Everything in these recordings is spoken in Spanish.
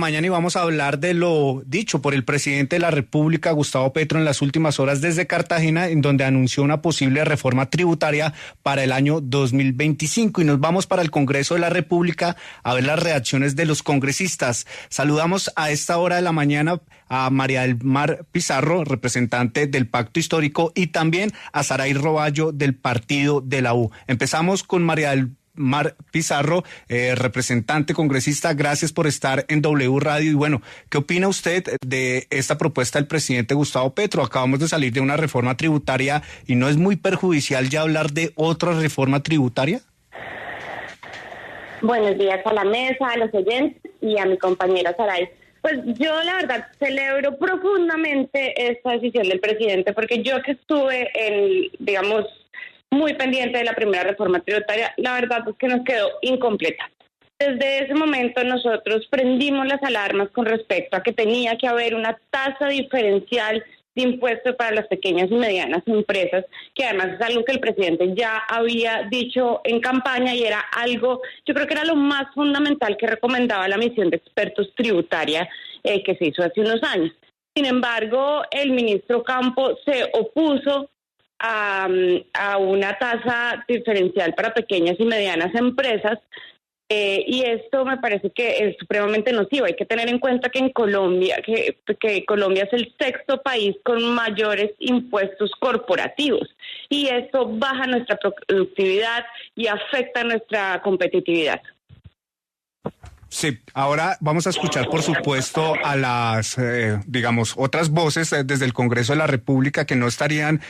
Mañana y vamos a hablar de lo dicho por el presidente de la República, Gustavo Petro, en las últimas horas desde Cartagena, en donde anunció una posible reforma tributaria para el año 2025. Y nos vamos para el Congreso de la República a ver las reacciones de los congresistas. Saludamos a esta hora de la mañana a María del Mar Pizarro, representante del Pacto Histórico, y también a Saray Roballo del Partido de la U. Empezamos con María del Mar Pizarro, representante congresista, gracias por estar en W Radio. Y bueno, ¿qué opina usted de esta propuesta del presidente Gustavo Petro? Acabamos de salir de una reforma tributaria y ¿no es muy perjudicial ya hablar de otra reforma tributaria? Buenos días a la mesa, a los oyentes y a mi compañera Saray. Pues yo la verdad celebro profundamente esta decisión del presidente, porque yo que estuve muy pendiente de la primera reforma tributaria, la verdad es que nos quedó incompleta. Desde ese momento nosotros prendimos las alarmas con respecto a que tenía que haber una tasa diferencial de impuestos para las pequeñas y medianas empresas, que además es algo que el presidente ya había dicho en campaña y era algo, yo creo que era lo más fundamental que recomendaba la misión de expertos tributaria que se hizo hace unos años. Sin embargo, el ministro Campo se opuso a una tasa diferencial para pequeñas y medianas empresas, y esto me parece que es supremamente nocivo. Hay que tener en cuenta que en Colombia, que Colombia es el sexto país con mayores impuestos corporativos, y esto baja nuestra productividad y afecta nuestra competitividad. Sí, ahora vamos a escuchar, por supuesto, a las, otras voces desde el Congreso de la República que no estarían,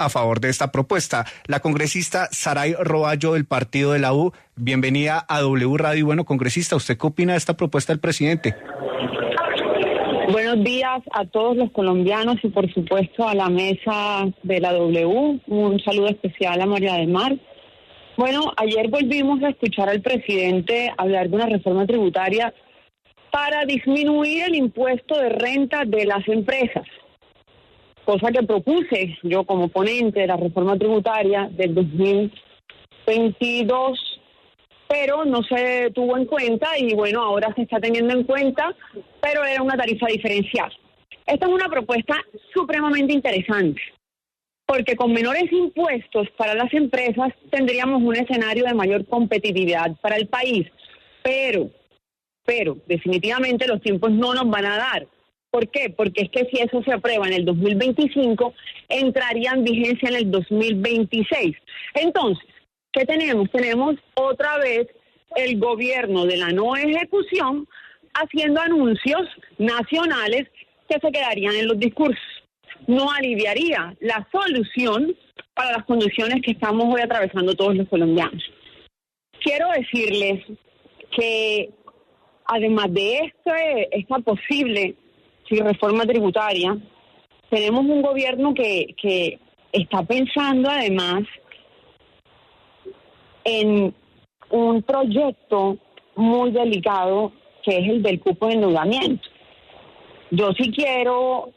a favor de esta propuesta. La congresista Saray Roballo del Partido de la U, bienvenida a W Radio. Y bueno, congresista, ¿usted qué opina de esta propuesta del presidente? Buenos días a todos los colombianos y por supuesto a la mesa de la W. Un saludo especial a María del Mar. Bueno, ayer volvimos a escuchar al presidente hablar de una reforma tributaria para disminuir el impuesto de renta de las empresas, cosa que propuse yo como ponente de la reforma tributaria del 2022, pero no se tuvo en cuenta y bueno, ahora se está teniendo en cuenta, pero era una tarifa diferencial. Esta es una propuesta supremamente interesante, porque con menores impuestos para las empresas tendríamos un escenario de mayor competitividad para el país. Pero definitivamente los tiempos no nos van a dar. ¿Por qué? Porque es que si eso se aprueba en el 2025, entraría en vigencia en el 2026. Entonces, ¿qué tenemos? Tenemos otra vez el gobierno de la no ejecución haciendo anuncios nacionales que se quedarían en los discursos. No aliviaría la solución para las condiciones que estamos hoy atravesando todos los colombianos. Quiero decirles que además de esta posible reforma tributaria, tenemos un gobierno que está pensando además en un proyecto muy delicado que es el del cupo de endeudamiento. Yo sí quiero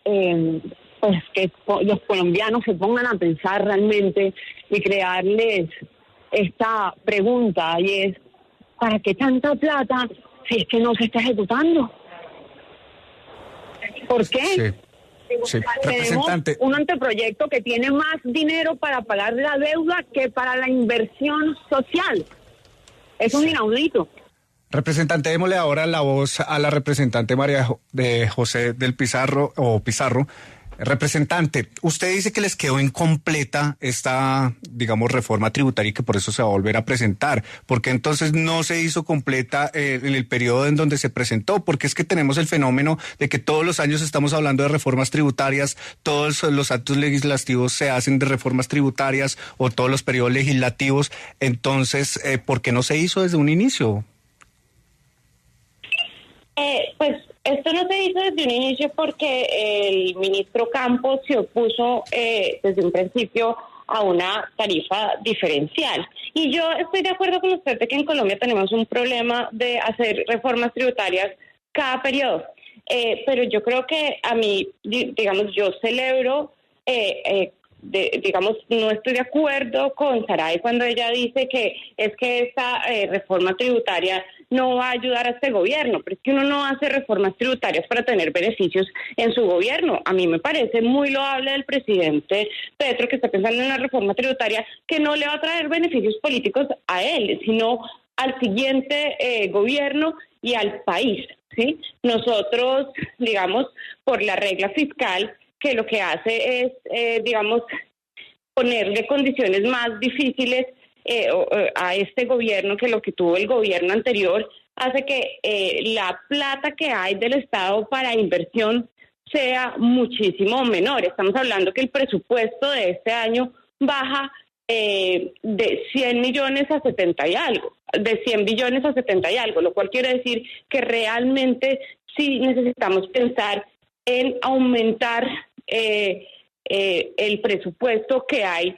pues que los colombianos se pongan a pensar realmente y crearles esta pregunta, y es, ¿para qué tanta plata si es que no se está ejecutando? ¿Por qué? Sí. Tenemos un anteproyecto que tiene más dinero para pagar la deuda que para la inversión social. Eso es inaudito. Representante, démosle ahora la voz a la representante María de José del Pizarro. Representante, usted dice que les quedó incompleta esta, reforma tributaria y que por eso se va a volver a presentar. ¿Por qué entonces no se hizo completa en el periodo en donde se presentó? Porque es que tenemos el fenómeno de que todos los años estamos hablando de reformas tributarias, todos los actos legislativos se hacen de reformas tributarias o todos los periodos legislativos. Entonces, ¿por qué no se hizo desde un inicio? Pues esto no se hizo desde un inicio porque el ministro Campos se opuso desde un principio a una tarifa diferencial. Y yo estoy de acuerdo con usted de que en Colombia tenemos un problema de hacer reformas tributarias cada periodo. Pero yo creo que a mí, yo celebro, no estoy de acuerdo con Saray cuando ella dice que es que esta reforma tributaria no va a ayudar a este gobierno, pero es que uno no hace reformas tributarias para tener beneficios en su gobierno. A mí me parece muy loable del presidente Petro que está pensando en una reforma tributaria que no le va a traer beneficios políticos a él, sino al siguiente gobierno y al país, ¿sí? Nosotros, digamos, por la regla fiscal, que lo que hace es, digamos, ponerle condiciones más difíciles a este gobierno que lo que tuvo el gobierno anterior, hace que la plata que hay del Estado para inversión sea muchísimo menor. Estamos hablando que el presupuesto de este año baja de 100 millones a 70 y algo, de 100 billones a 70 y algo, lo cual quiere decir que realmente sí necesitamos pensar en aumentar el presupuesto que hay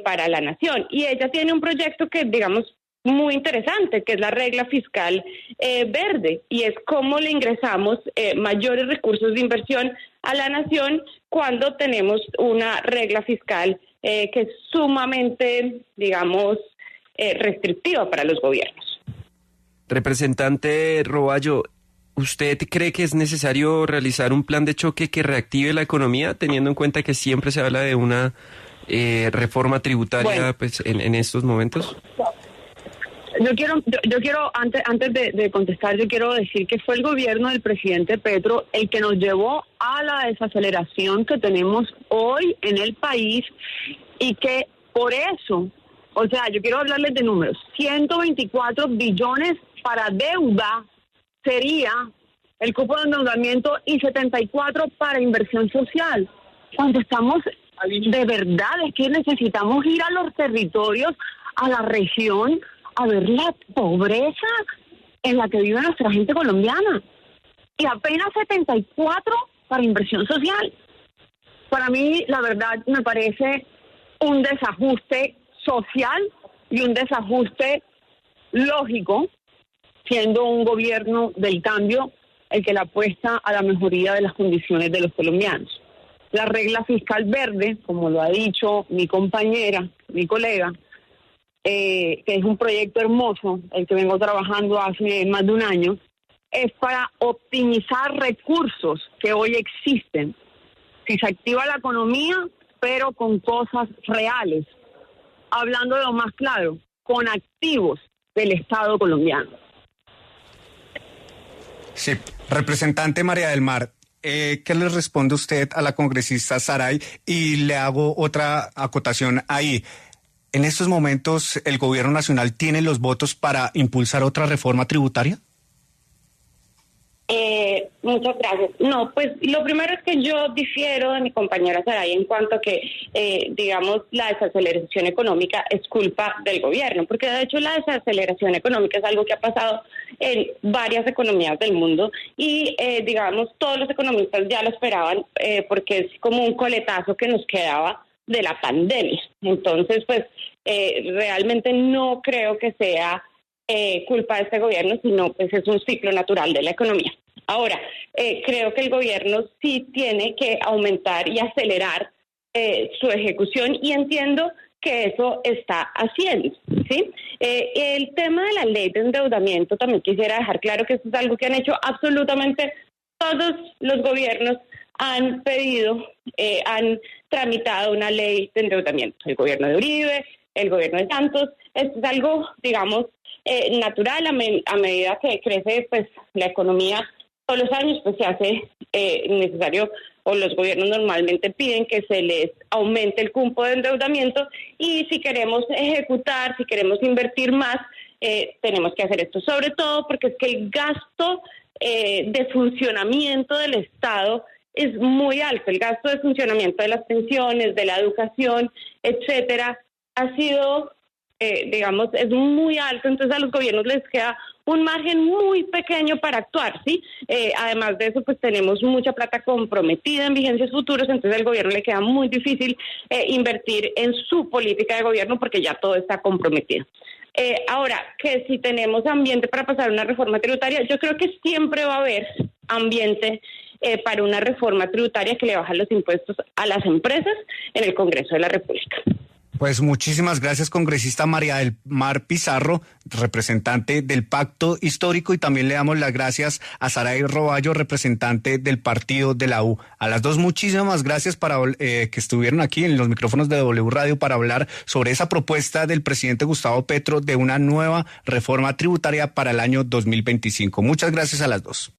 para la nación. Y ella tiene un proyecto que, digamos, muy interesante, que es la regla fiscal verde, y es cómo le ingresamos mayores recursos de inversión a la nación cuando tenemos una regla fiscal que es sumamente, digamos, restrictiva para los gobiernos. Representante Roballo, ¿usted cree que es necesario realizar un plan de choque que reactive la economía, teniendo en cuenta que siempre se habla de una reforma tributaria pues en estos momentos? Yo quiero antes de contestar, yo quiero decir que fue el gobierno del presidente Petro el que nos llevó a la desaceleración que tenemos hoy en el país y que por eso, o sea, yo quiero hablarles de números, 124 billones para deuda sería el cupo de endeudamiento y 74 para inversión social. Cuando estamos, de verdad, es que necesitamos ir a los territorios, a la región, a ver la pobreza en la que vive nuestra gente colombiana. Y apenas 74 para inversión social. Para mí, la verdad, me parece un desajuste social y un desajuste lógico, siendo un gobierno del cambio el que le apuesta a la mejoría de las condiciones de los colombianos. La regla fiscal verde, como lo ha dicho mi compañera, mi colega, que es un proyecto hermoso, el que vengo trabajando hace más de un año, es para optimizar recursos que hoy existen. Si se activa la economía, pero con cosas reales. Hablando de lo más claro, con activos del Estado colombiano. Sí, representante María del Mar, ¿qué le responde usted a la congresista Saray? Y le hago otra acotación ahí. ¿En estos momentos el gobierno nacional tiene los votos para impulsar otra reforma tributaria? Muchas gracias. No, pues lo primero es que yo difiero de mi compañera Saray en cuanto a que, digamos, la desaceleración económica es culpa del gobierno, porque de hecho la desaceleración económica es algo que ha pasado en varias economías del mundo y, digamos, todos los economistas ya lo esperaban porque es como un coletazo que nos quedaba de la pandemia. Entonces, pues, realmente no creo que sea culpa de este gobierno, sino pues es un ciclo natural de la economía. Ahora, creo que el gobierno sí tiene que aumentar y acelerar su ejecución y entiendo que eso está haciendo, ¿sí? El tema de la ley de endeudamiento, también quisiera dejar claro que esto es algo que han hecho absolutamente todos los gobiernos, han pedido, han tramitado una ley de endeudamiento. El gobierno de Uribe, el gobierno de Santos, esto es algo, digamos, natural a medida que crece pues la economía todos los años, pues se hace necesario, o los gobiernos normalmente piden que se les aumente el cupo de endeudamiento y si queremos ejecutar, si queremos invertir más, tenemos que hacer esto, sobre todo porque es que el gasto de funcionamiento del Estado es muy alto, el gasto de funcionamiento de las pensiones, de la educación, etcétera, ha sido digamos, es muy alto, entonces a los gobiernos les queda un margen muy pequeño para actuar, ¿sí? Además de eso, pues tenemos mucha plata comprometida en vigencias futuras, entonces al gobierno le queda muy difícil invertir en su política de gobierno porque ya todo está comprometido. Ahora, que si tenemos ambiente para pasar una reforma tributaria, yo creo que siempre va a haber ambiente para una reforma tributaria que le baja los impuestos a las empresas en el Congreso de la República. Pues muchísimas gracias, congresista María del Mar Pizarro, representante del Pacto Histórico, y también le damos las gracias a Saray Roballo, representante del partido de la U. A las dos, muchísimas gracias que estuvieron aquí en los micrófonos de W Radio para hablar sobre esa propuesta del presidente Gustavo Petro de una nueva reforma tributaria para el año 2025. Muchas gracias a las dos.